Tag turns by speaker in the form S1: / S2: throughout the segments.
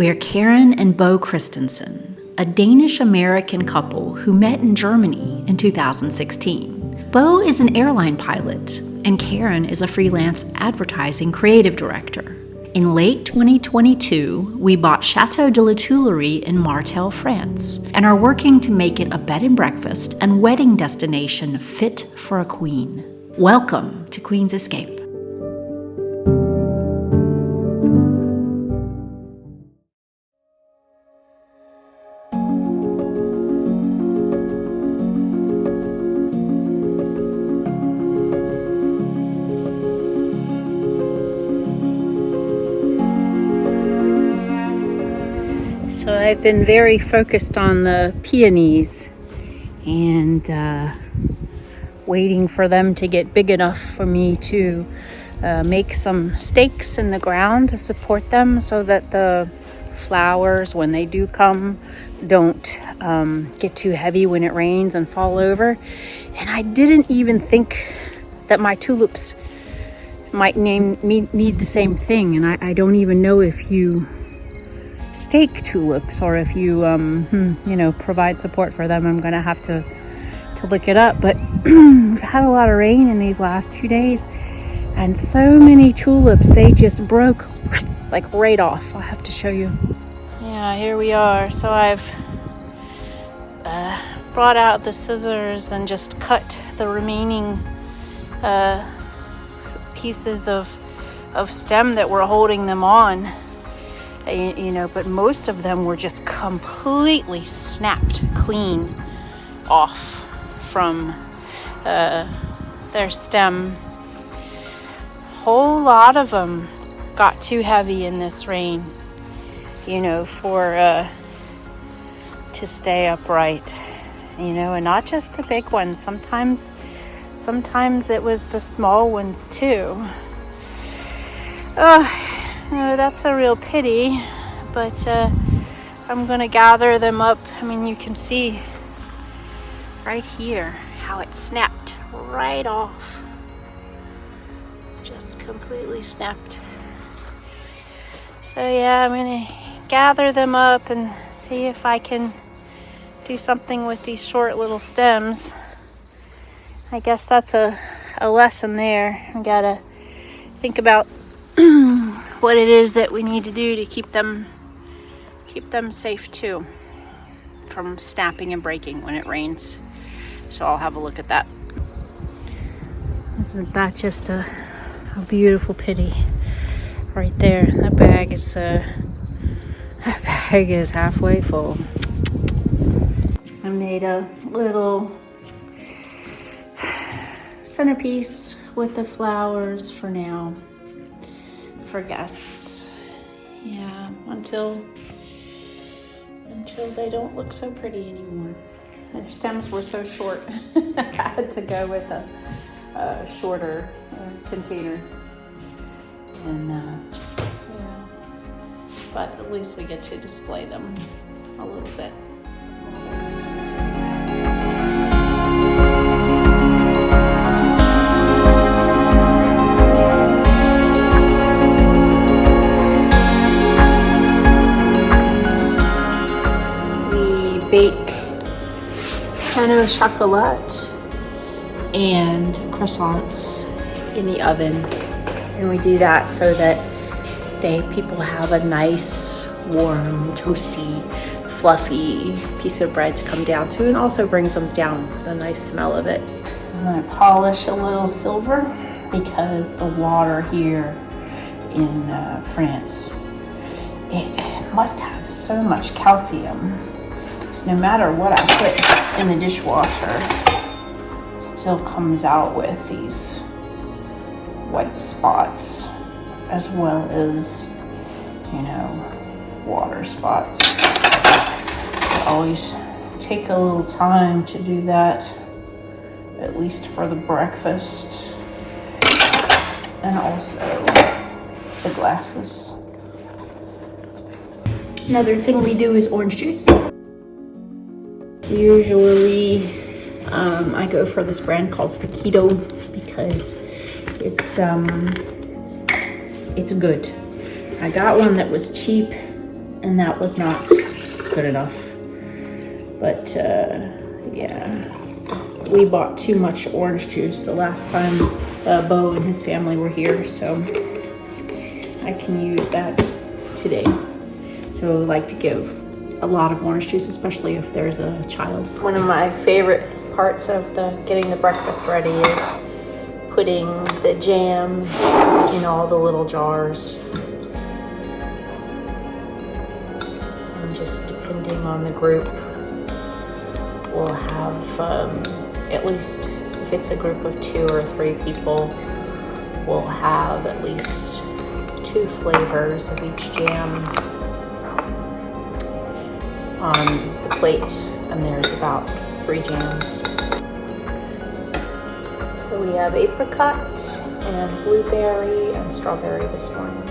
S1: We're Karen and Bo Christensen, a Danish-American couple who met in Germany in 2016. Bo is an airline pilot, and Karen is a freelance advertising creative director. In late 2022, we bought Château de La Tuilerie in Margrethe, France, and are working to make it a bed and breakfast and wedding destination fit for a queen. Welcome to Queen's Escape. So I've been very focused on the peonies and waiting for them to get big enough for me to make some stakes in the ground to support them so that the flowers, when they do come, don't get too heavy when it rains and fall over. And I didn't even think that my tulips might need the same thing, and I don't even know if you stake tulips or if you provide support for them. I'm gonna have to look it up, but we've had a lot of rain in these last 2 days, and so many tulips, they just broke like right off. I'll have to show you. Yeah, here we are. So I've brought out the scissors and just cut the remaining pieces of stem that were holding them on. But most of them were just completely snapped clean off from their stem. Whole lot of them got too heavy in this rain, to stay upright, and not just the big ones. Sometimes it was the small ones too. That's a real pity, but I'm gonna gather them up. I mean, you can see right here how it snapped right off. Just completely snapped. So yeah, I'm gonna gather them up and see if I can do something with these short little stems. I guess that's a lesson there. I gotta think about what it is that we need to do to keep them safe too from snapping and breaking when it rains. So I'll have a look at that. Isn't that just a beautiful pity right there? That bag is halfway full. I made a little centerpiece with the flowers for now, for guests. Yeah, until they don't look so pretty anymore. The stems were so short. I had to go with a shorter container. And but at least we get to display them a little bit. Bake pain au chocolat and croissants in the oven, and we do that so that people have a nice, warm, toasty, fluffy piece of bread to come down to, and also brings them down, the nice smell of it. I'm going to polish a little silver because the water here in France, it must have so much calcium. No matter what I put in the dishwasher, it still comes out with these white spots as well as, water spots. I always take a little time to do that, at least for the breakfast, and also the glasses. Another thing we do is orange juice. Usually I go for this brand called Paquito because it's good. I got one that was cheap and that was not good enough. But yeah, we bought too much orange juice the last time Bo and his family were here, so I can use that today. So I like to give a lot of orange juice, especially if there's a child. One of my favorite parts of getting the breakfast ready is putting the jam in all the little jars. And just depending on the group, we'll have at least, if it's a group of 2 or 3 people, we'll have at least 2 flavors of each jam on the plate, and there's about 3 jams. So we have apricot and blueberry and strawberry this morning.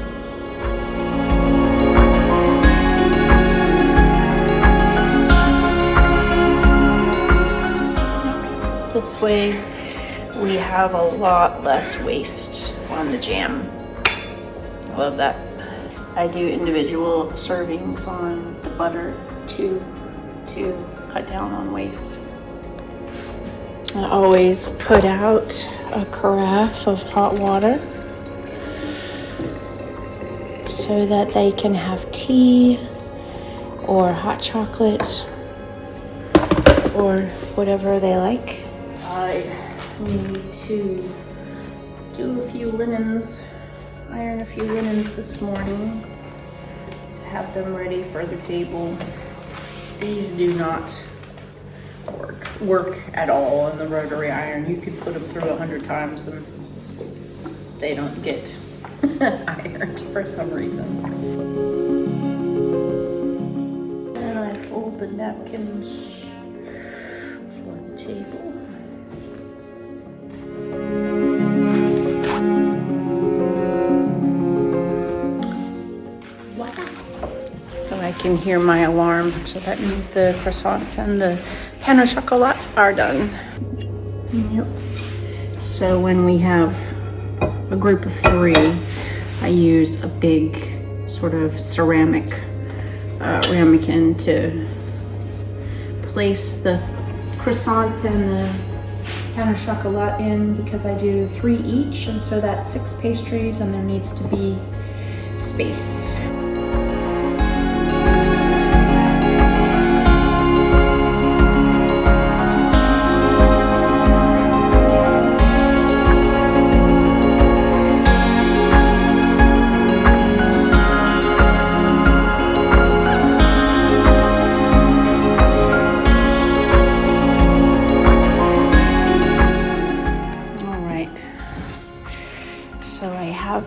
S1: This way we have a lot less waste on the jam. I love that. I do individual servings on the butter to cut down on waste. I always put out a carafe of hot water so that they can have tea or hot chocolate or whatever they like. I need to do a few linens, iron a few linens this morning to have them ready for the table. These do not work at all in the rotary iron. You could put them through 100 times and they don't get ironed for some reason. And I fold the napkins for the table. I can hear my alarm, so that means the croissants and the pain au chocolat are done. Yep. So when we have a group of 3, I use a big sort of ceramic ramekin to place the croissants and the pain au chocolat in, because I do 3 each, and so that's 6 pastries, and there needs to be space.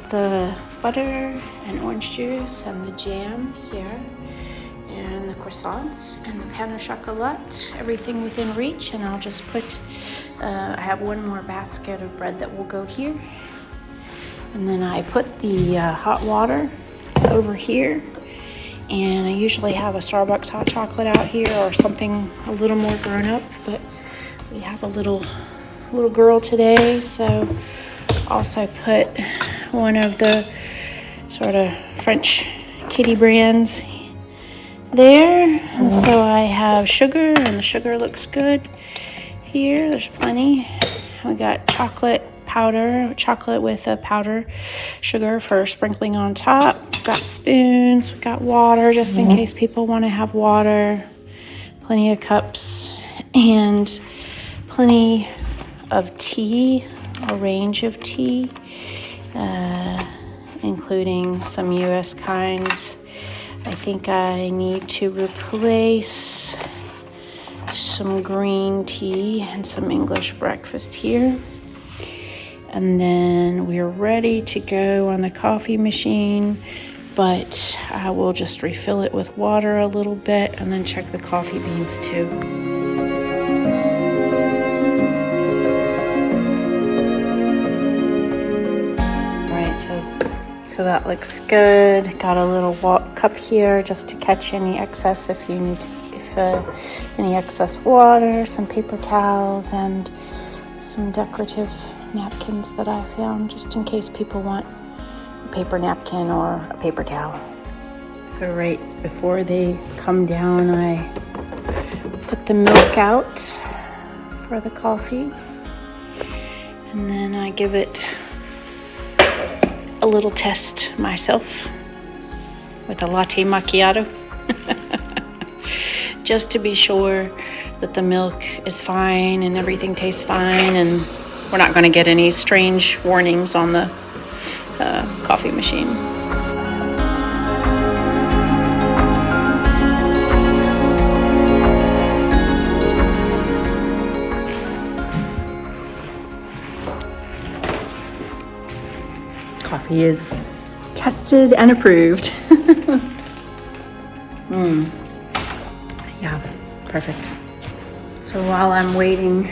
S1: The butter and orange juice and the jam here, and the croissants and the pain au chocolat, everything within reach. And I'll just put, I have one more basket of bread that will go here. And then I put the hot water over here, and I usually have a Starbucks hot chocolate out here or something a little more grown up, but we have a little girl today, so also put one of the sort of French kitty brands there. And so I have sugar, and the sugar looks good here. There's plenty. We got chocolate powder, chocolate with a powder sugar for sprinkling on top. We've got spoons, we've got water just in case people want to have water. Plenty of cups and plenty of tea, a range of tea. Including some US kinds. I think I need to replace some green tea and some English breakfast here. And then we're ready to go on the coffee machine, but I will just refill it with water a little bit and then check the coffee beans too. So that looks good. Got a little cup here just to catch any excess if you need to, any excess water, some paper towels, and some decorative napkins that I found just in case people want a paper napkin or a paper towel. So right before they come down, I put the milk out for the coffee. And then I give it a little test myself with a latte macchiato. Just to be sure that the milk is fine and everything tastes fine, and we're not going to get any strange warnings on the coffee machine. Coffee is tested and approved. Yeah, perfect. So while I'm waiting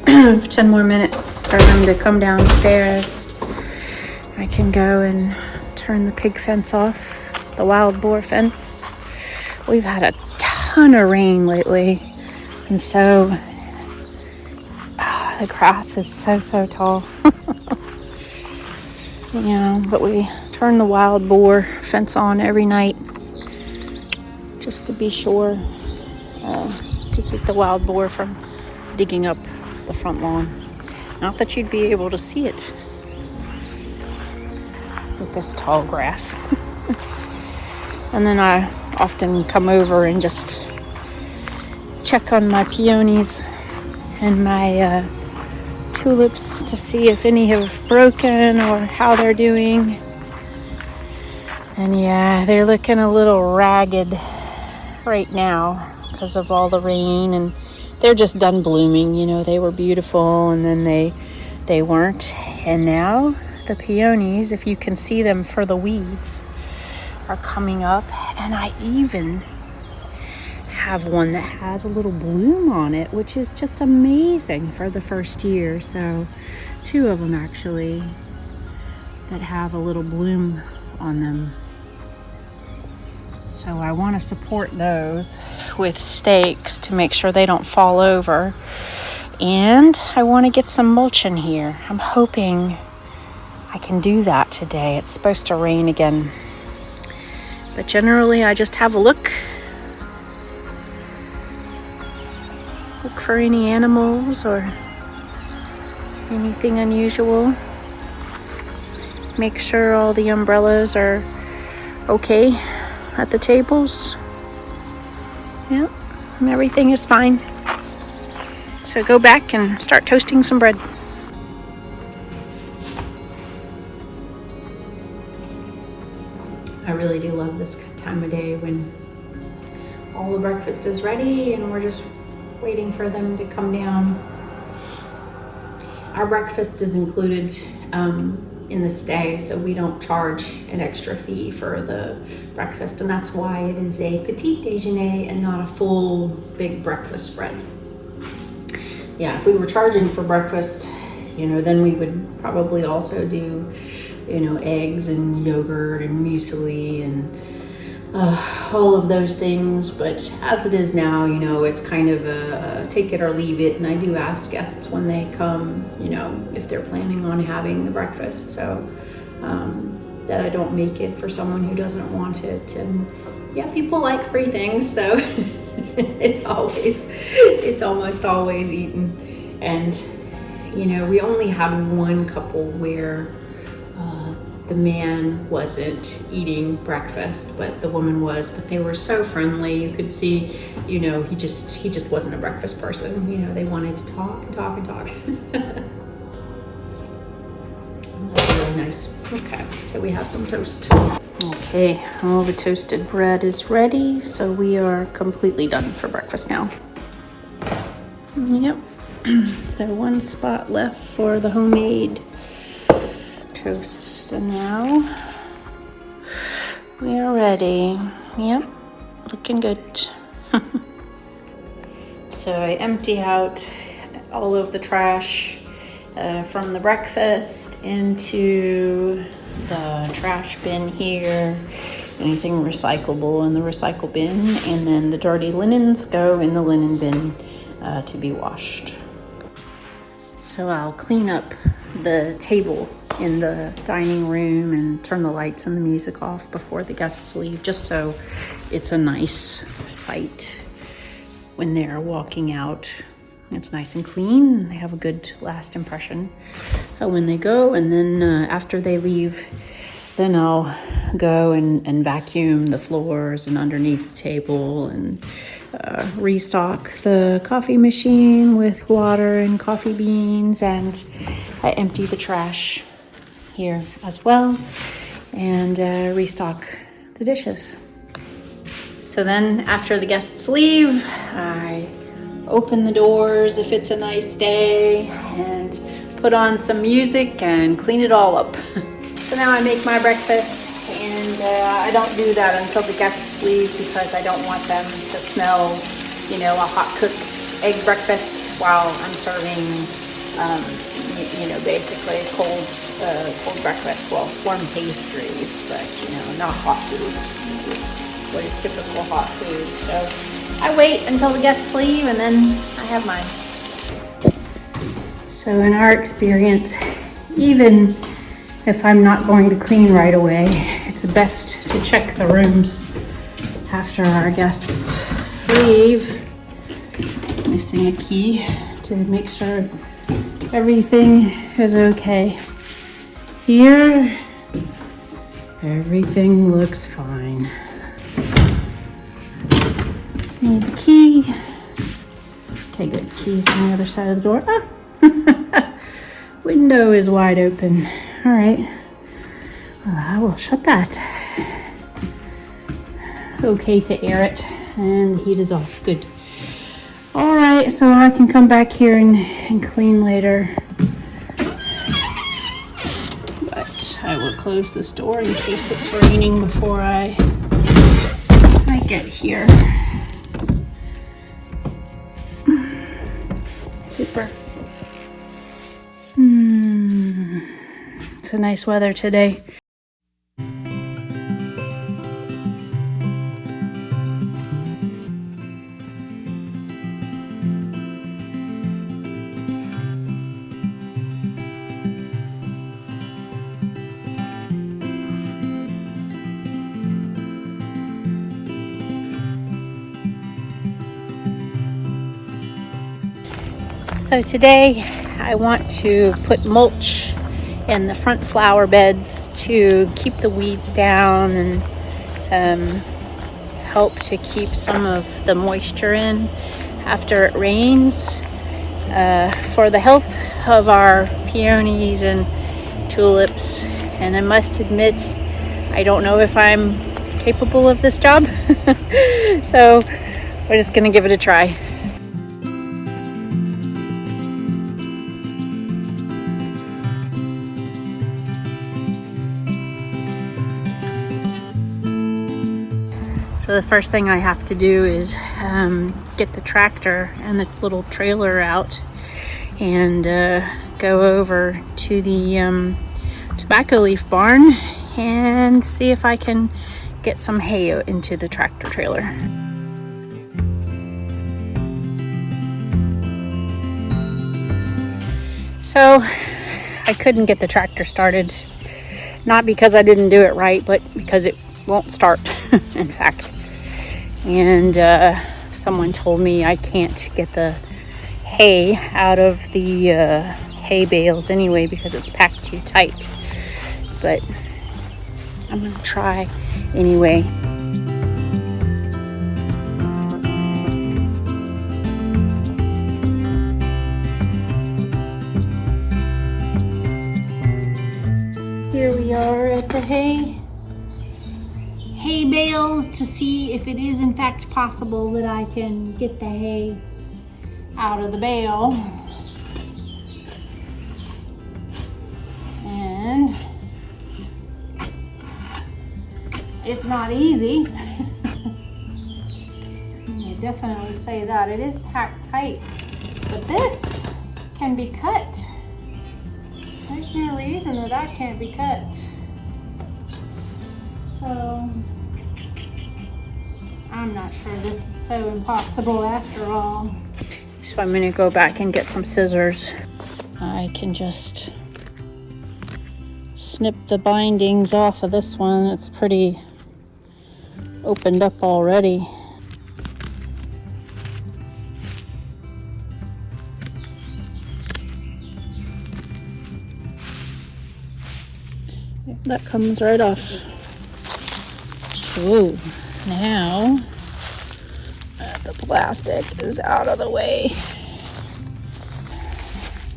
S1: 10 more minutes for them to come downstairs, I can go and turn the pig fence off, the wild boar fence. We've had a ton of rain lately, and so the grass is so tall. But we turn the wild boar fence on every night just to be sure to keep the wild boar from digging up the front lawn. Not that you'd be able to see it with this tall grass. And then I often come over and just check on my peonies and my tulips to see if any have broken or how they're doing. And yeah, they're looking a little ragged right now because of all the rain, and they're just done blooming. They were beautiful and then they weren't. And now the peonies, if you can see them for the weeds, are coming up, and I even have one that has a little bloom on it, which is just amazing for the first year. So 2 of them actually that have a little bloom on them. So I want to support those with stakes to make sure they don't fall over. And I want to get some mulching here. I'm hoping I can do that today. It's supposed to rain again. But generally I just have a look for any animals or anything unusual. Make sure all the umbrellas are okay at the tables. Yeah, and everything is fine. So go back and start toasting some bread. I really do love this time of day when all the breakfast is ready and we're just waiting for them to come down. Our breakfast is included in the stay, so we don't charge an extra fee for the breakfast, and that's why it is a petit déjeuner and not a full big breakfast spread. Yeah, if we were charging for breakfast, then we would probably also do, eggs and yogurt and muesli and all of those things. But as it is now, it's kind of a take it or leave it. And I do ask guests when they come, if they're planning on having the breakfast, so that I don't make it for someone who doesn't want it. And yeah, people like free things, so it's almost always eaten. And we only had one couple where the man wasn't eating breakfast, but the woman was. But they were so friendly. You could see, he just wasn't a breakfast person. They wanted to talk and talk and talk. That's really nice. Okay, so we have some toast. Okay, all the toasted bread is ready, so we are completely done for breakfast now. Yep. So one spot left for the homemade toast, and now we are ready. Yep, looking good. So I empty out all of the trash from the breakfast into the trash bin here. Anything recyclable in the recycle bin, and then the dirty linens go in the linen bin to be washed. So I'll clean up the table in the dining room and turn the lights and the music off before the guests leave, just so it's a nice sight when they're walking out. It's nice and clean. They have a good last impression when they go. And then after they leave, then I'll go and vacuum the floors and underneath the table and restock the coffee machine with water and coffee beans. And I empty the trash here as well and restock the dishes. So then after the guests leave, I open the doors if it's a nice day and put on some music and clean it all up. So now I make my breakfast, and I don't do that until the guests leave because I don't want them to smell, you know, a hot cooked egg breakfast while I'm serving, you know, basically cold breakfast. Well, warm pastries, but you know, not hot food. What is typical hot food. So I wait until the guests leave and then I have mine. So in our experience, even if I'm not going to clean right away, it's best to check the rooms after our guests leave. Missing a key to make sure everything is okay. Here, everything looks fine. Need the key. Okay, good. Keys on the other side of the door. Ah! Window is wide open. All right. Well, I will shut that. Okay to air it, and the heat is off. Good. All right, so I can come back here and clean later. But I will close this door in case it's raining before I get here. Super. It's a nice weather today. So today I want to put mulch in the front flower beds to keep the weeds down and help to keep some of the moisture in after it rains, for the health of our peonies and tulips. And I must admit, I don't know if I'm capable of this job. So we're just gonna give it a try. So the first thing I have to do is get the tractor and the little trailer out and go over to the tobacco leaf barn and see if I can get some hay into the tractor trailer. So I couldn't get the tractor started, not because I didn't do it right, but because it won't start, in fact. And someone told me I can't get the hay out of the hay bales anyway because it's packed too tight. But I'm gonna try anyway. Here we are at the hay bales to see if it is in fact possible that I can get the hay out of the bale. And it's not easy. I definitely say that. It is packed tight, but this can be cut. There's no reason that that can't be cut. So I'm not sure this is so impossible after all. So I'm gonna go back and get some scissors. I can just snip the bindings off of this one. It's pretty opened up already. That comes right off. So now the plastic is out of the way.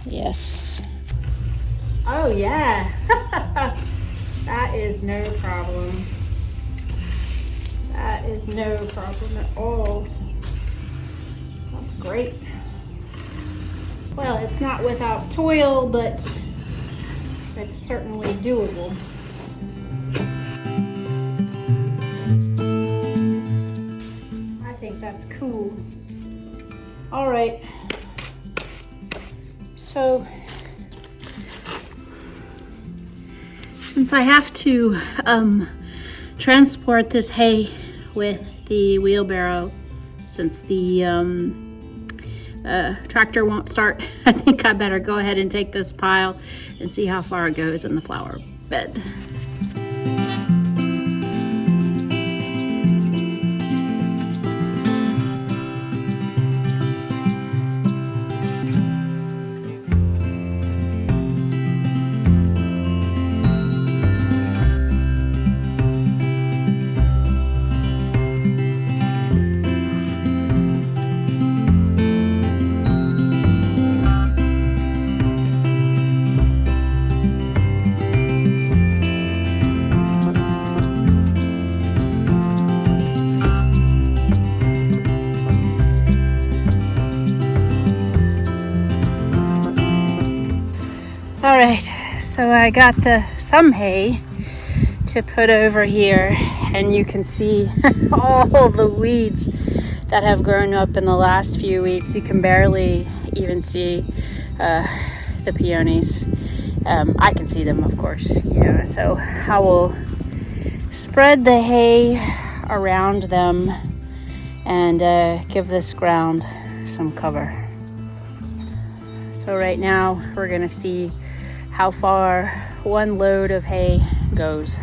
S1: Yes. Oh yeah. That is no problem. That is no problem at all. That's great. Well, it's not without toil, but it's certainly doable. I think that's cool. All right. So, since I have to transport this hay with the wheelbarrow, since the tractor won't start, I think I better go ahead and take this pile and see how far it goes in the flower bed. All right, so I got some hay to put over here, and you can see all the weeds that have grown up in the last few weeks. You can barely even see the peonies. I can see them, of course, so I will spread the hay around them and give this ground some cover. So right now we're gonna see how far one load of hay goes.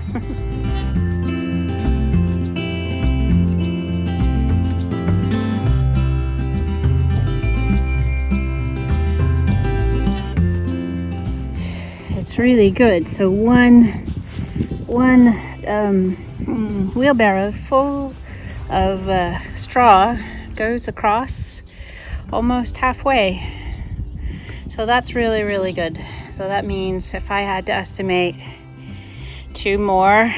S1: It's really good. So one wheelbarrow full of straw goes across almost halfway. So that's really, really good. So that means if I had to estimate 2 more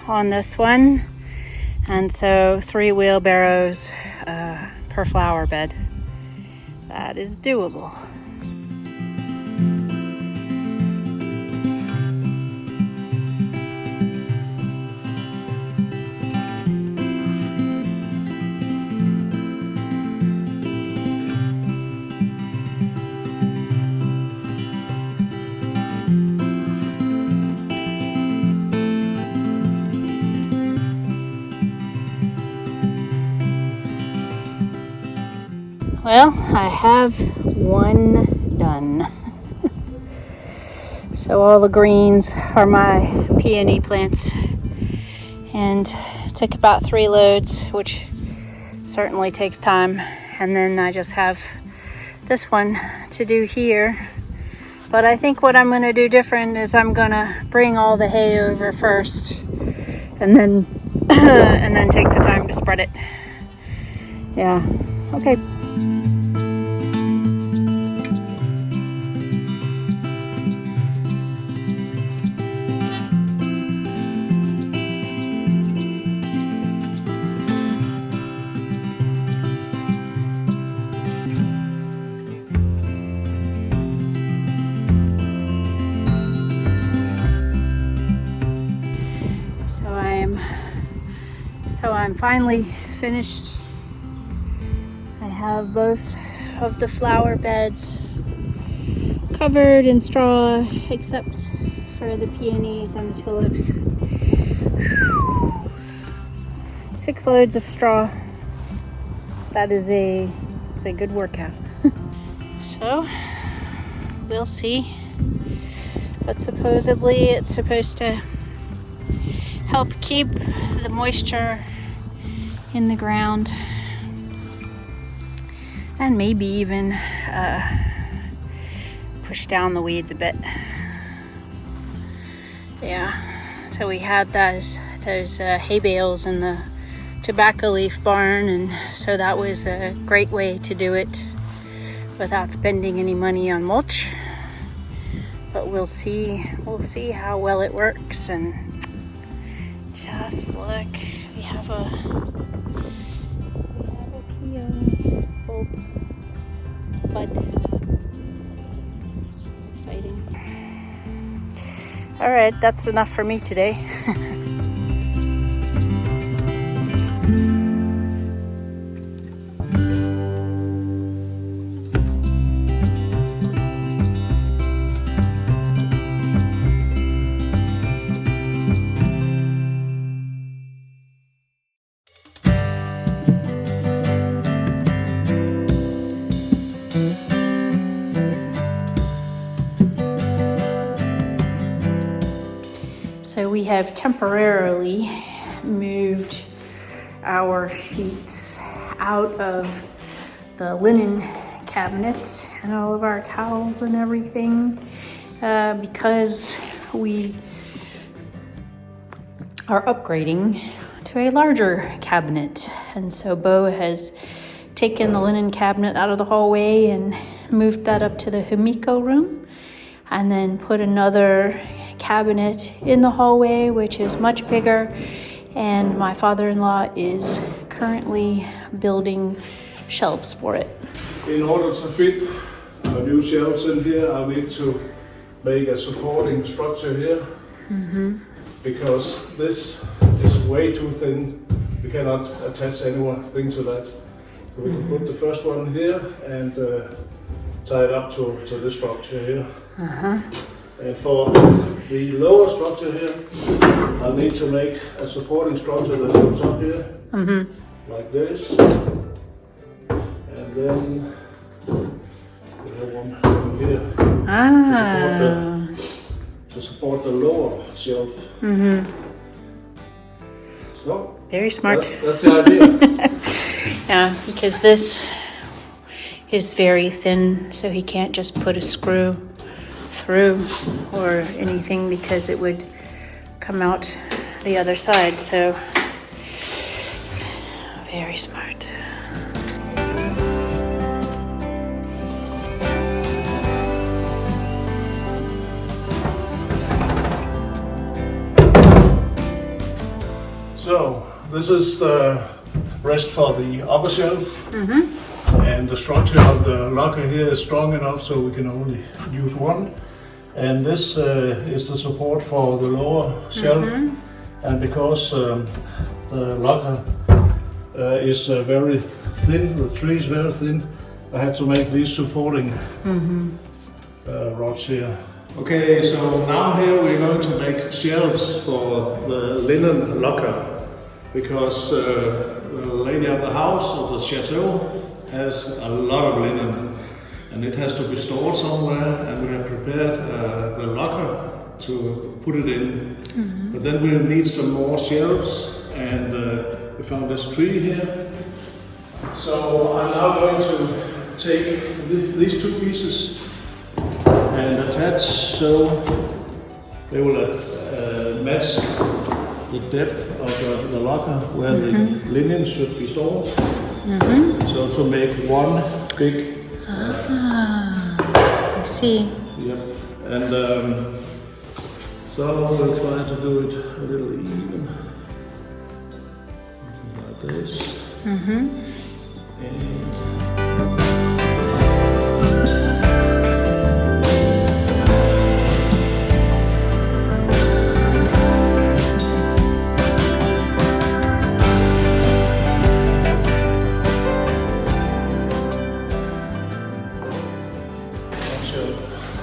S1: on this one, and so 3 wheelbarrows per flower bed, that is doable. Well, I have one done. So all the greens are my peony plants, and it took about 3 loads, which certainly takes time. And then I just have this one to do here. But I think what I'm gonna do different is I'm gonna bring all the hay over first, and then and then take the time to spread it. Yeah, okay. So I'm finally finished. I have both of the flower beds covered in straw, except for the peonies and the tulips. 6 loads of straw. That is it's a good workout. So we'll see but supposedly it's supposed to help keep the moisture in the ground and maybe even push down the weeds a bit. Yeah, so we had those hay bales in the tobacco leaf barn, and so that was a great way to do it without spending any money on mulch. But we'll see how well it works. And just look, we have a peony bulb bud. So exciting. All right, that's enough for me today. So we have temporarily moved our sheets out of the linen cabinet and all of our towels and everything because we are upgrading to a larger cabinet. And so Bo has taken the linen cabinet out of the hallway and moved that up to the Himiko room, and then put another cabinet in the hallway, which is much bigger, and my father-in-law is currently building shelves for it.
S2: In order to fit new shelves in here, I need to make a supporting structure here, because this is way too thin. We cannot attach anything to that. So we can put the first one here and tie it up to this structure here. And for the lower structure here, I need to make a supporting structure that comes up here, like this. And then we have one here to support the lower shelf. So
S1: very smart.
S2: That's the idea.
S1: Yeah, because this is very thin, so he can't just put a screw through or anything because it would come out the other side. So very smart.
S2: So this is the rest for the upper shelf. And the structure of the locker here is strong enough so we can only use one. And this is the support for the lower shelf. And because the locker is very thin, the tree is very thin, I had to make these supporting rods here. Okay, so now here we're going to make shelves for the linen locker, because the lady of the house, of the chateau, has a lot of linen and it has to be stored somewhere, and we have prepared the locker to put it in. But then we'll need some more shelves, and we found this tree here. So I'm now going to take these two pieces and attach so they will match the depth of the locker where the linen should be stored. So to make one big.
S1: I see.
S2: Yep. And so we'll try to do it a little even. Like this. And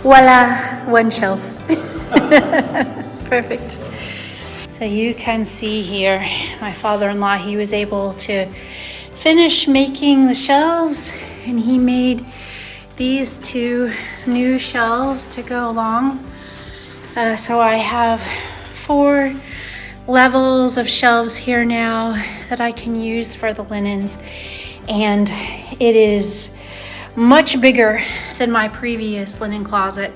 S1: voila, one shelf. Perfect. So you can see here, my father-in-law, he was able to finish making the shelves, and he made these two new shelves to go along. So I have 4 levels of shelves here now that I can use for the linens, and it is much bigger than my previous linen closet,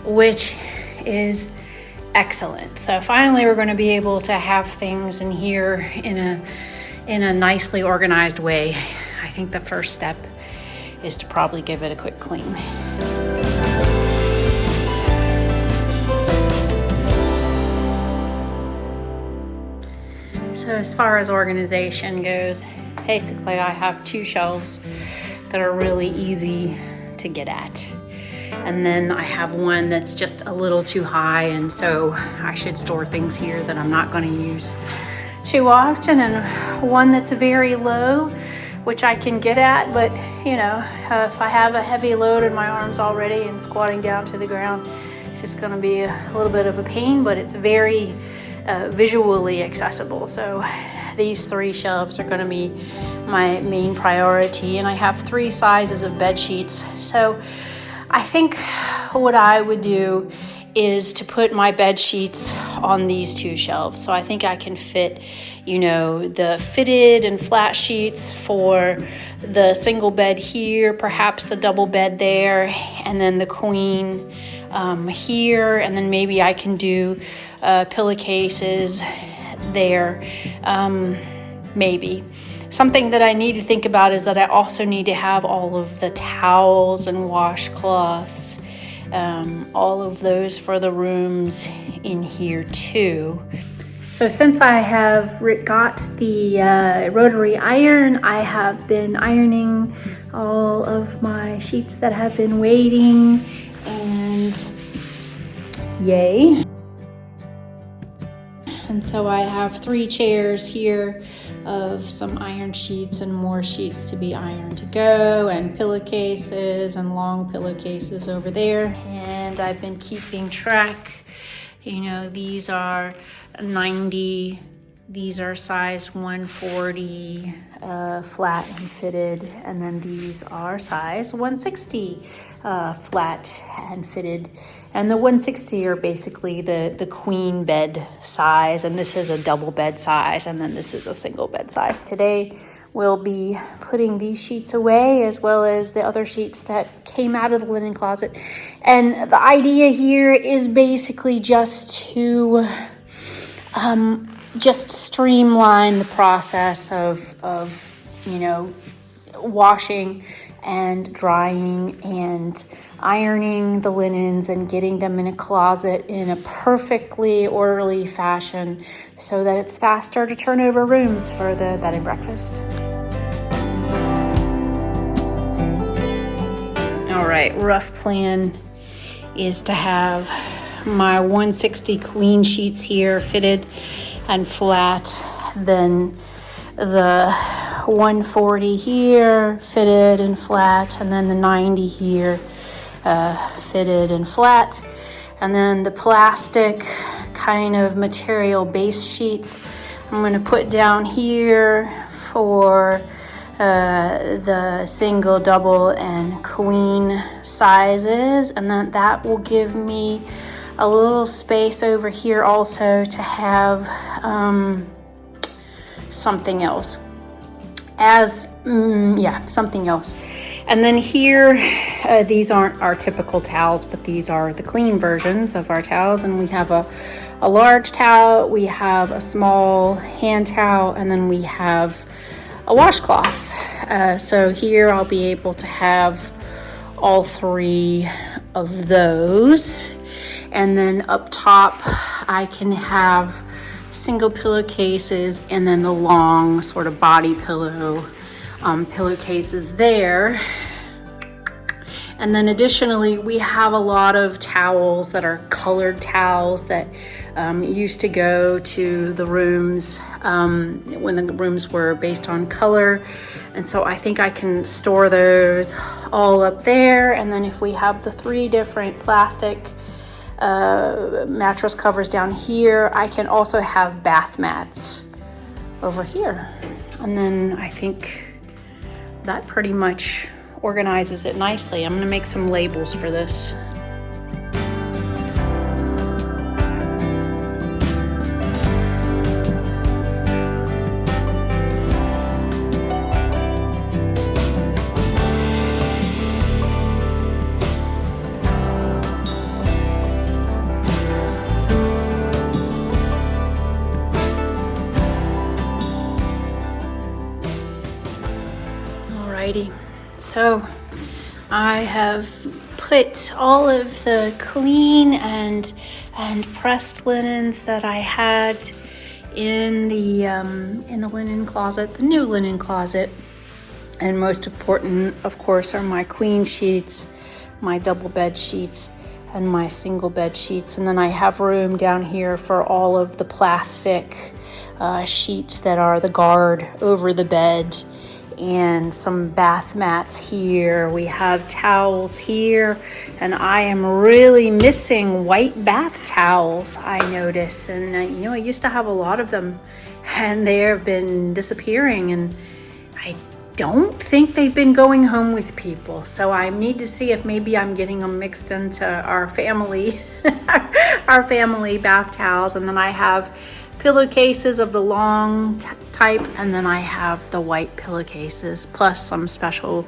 S1: which is excellent. So finally we're going to be able to have things in here in a nicely organized way. I think the first step is to probably give it a quick clean. So as far as organization goes, basically I have 2 shelves that are really easy to get at. And then I have one that's just a little too high, and so I should store things here that I'm not going to use too often, and one that's very low, which I can get at, but you know, if I have a heavy load in my arms already and squatting down to the ground, it's just going to be a little bit of a pain, but it's very visually accessible. So these 3 shelves are going to be my main priority, and I have 3 sizes of bed sheets. So I think what I would do is to put my bed sheets on these 2 shelves. So I think I can fit, you know, the fitted and flat sheets for the single bed here, perhaps the double bed there, and then the queen here, and then maybe I can do pillowcases there, maybe. Something that I need to think about is that I also need to have all of the towels and washcloths, all of those for the rooms in here too. So since I have got the rotary iron, I have been ironing all of my sheets that have been waiting, and yay. And so I have 3 chairs here of some iron sheets and more sheets to be ironed to go, and pillowcases and long pillowcases over there. And I've been keeping track, you know, these are 90, these are size 140 flat and fitted, and then these are size 160 flat and fitted. And the 160 are basically the queen bed size, and this is a double bed size, and then this is a single bed size. Today we'll be putting these sheets away, as well as the other sheets that came out of the linen closet. And the idea here is basically just to just streamline the process of you know, washing and drying and ironing the linens and getting them in a closet in a perfectly orderly fashion so that it's faster to turn over rooms for the bed and breakfast. All right, rough plan is to have my 160 queen sheets here fitted and flat, then the 140 here fitted and flat, and then the 90 here fitted and flat, and then the plastic kind of material base sheets I'm going to put down here for the single, double, and queen sizes, and then that will give me a little space over here also to have something else something else. And then here, these aren't our typical towels, but these are the clean versions of our towels, and we have a large towel, we have a small hand towel, and then we have a washcloth. So here I'll be able to have all 3 of those, and then up top I can have single pillowcases, and then the long sort of body pillow pillowcases there. And then additionally, we have a lot of towels that are colored towels that used to go to the rooms when the rooms were based on color. And so I think I can store those all up there. And then if we have the 3 different plastic mattress covers down here, I can also have bath mats over here. And then I think that pretty much organizes it nicely. I'm going to make some labels for this. Alrighty, so I have put all of the clean and pressed linens that I had in the linen closet, the new linen closet. And most important, of course, are my queen sheets, my double bed sheets, and my single bed sheets. And then I have room down here for all of the plastic sheets that are the guard over the bed, and some bath mats here. We have towels here, and I am really missing white bath towels, I notice. And I used to have a lot of them, and they have been disappearing, and I don't think they've been going home with people. So I need to see if maybe I'm getting them mixed into our family our family bath towels. And then I have pillowcases of the long type, and then I have the white pillowcases, plus some special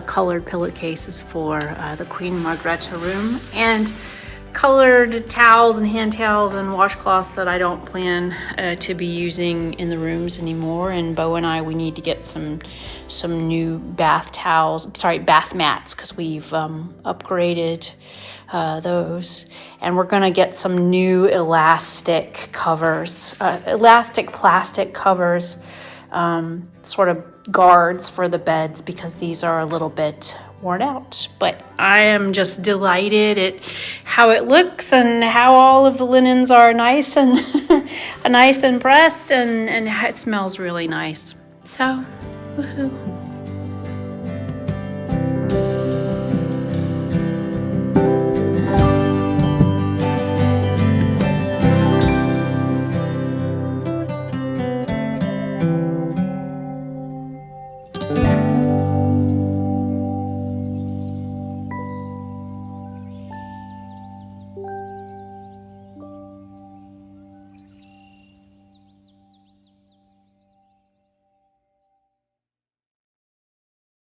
S1: colored pillowcases for the Queen Margrethe room, and colored towels and hand towels and washcloths that I don't plan to be using in the rooms anymore. And Bo and I, we need to get some new bath mats, because we've upgraded those, and we're gonna get some new elastic plastic covers, sort of guards for the beds, because these are a little bit worn out. But I am just delighted at how it looks and how all of the linens are nice and nice and pressed, and it smells really nice. So, woohoo.